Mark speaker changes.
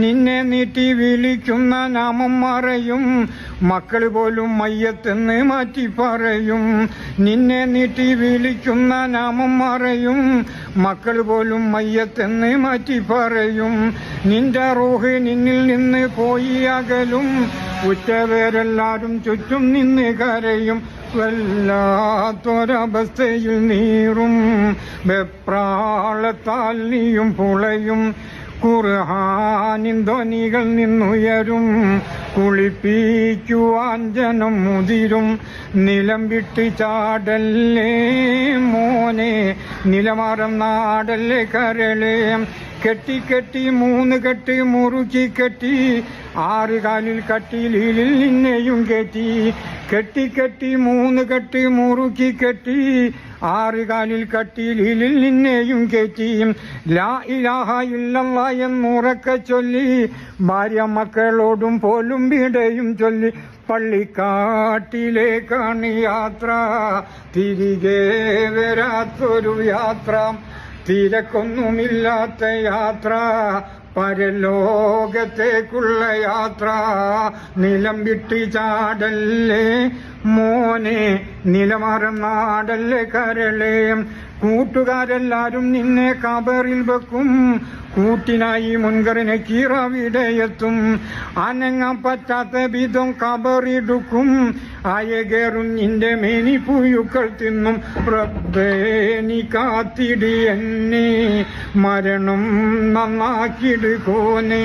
Speaker 1: നിന്നെ നീട്ടി വിളിക്കുന്ന നാമം മറയും, മക്കൾ പോലും മയ്യത്തെന്ന് മാറ്റി പറയും. നിന്നെ നീട്ടി വിളിക്കുന്ന നാമം മറയും, മക്കൾ പോലും മയ്യത്തെന്ന് മാറ്റി പറയും. നിന്റെ റൂഹ് നിന്നിൽ നിന്ന് പോയി അകലും, ഉറ്റവരെല്ലാരും ചുറ്റും നിന്ന് കരയും. വല്ലാത്തൊരവസ്ഥയിൽ നീറും, വെപ്രാളത്താൽ നീയും പുളയും. ഖുർആനിൻ ധ്വനികൾ നിന്നുയരും, കുളിപ്പിക്കുവാൻ ജനം മുതിരും. നിലം വിട്ട് ചാടല്ലേ മോനെ, നിലമാറം നാടല്ലേ കരളേ. കെട്ടി കെട്ടി 3 കെട്ട് മുറുക്കി കെട്ടി, 6 കാലിൽ കട്ടിലിൽ നിന്നെയും കെട്ടി. കെട്ടി കെട്ടി 3 കെട്ട് മുറുക്കി കെട്ടി, 6 കാലിൽ കട്ടിലിൽ നിന്നെയും കെട്ടി. ലാ ഇലാഹ ഇല്ലല്ലാഹ് എന്നുറക്കെ ചൊല്ലി, ഭാര്യ മക്കളോടും പോലും വിടയും ചൊല്ലി. പള്ളിക്കാട്ടിലേക്കാണ് യാത്ര, തിരികെ വരാത്തൊരു യാത്ര. തിരക്കൊന്നുമില്ലാത്ത യാത്ര, പരലോകത്തേക്കുള്ള യാത്ര. നിലം വിട്ട് ചാടല്ലേ മോനെ, നിലമാറം നാടല്ലേ കരളേ. കൂട്ടുകാരെല്ലാരും നിന്നെ കബറിൽ വെക്കും, കൂട്ടിനായി മുൻകറിനെ കീറവിടെയെത്തും. അനങ്ങാൻ പറ്റാത്ത വിധം കബറിടുക്കും, അയകേറും നിന്റെ മേനി പുഴുക്കൾ തിന്നും. റബ്ബേ നീ കാത്തിടി എന്നെ, മരണം നന്നാക്കിടുകോനെ.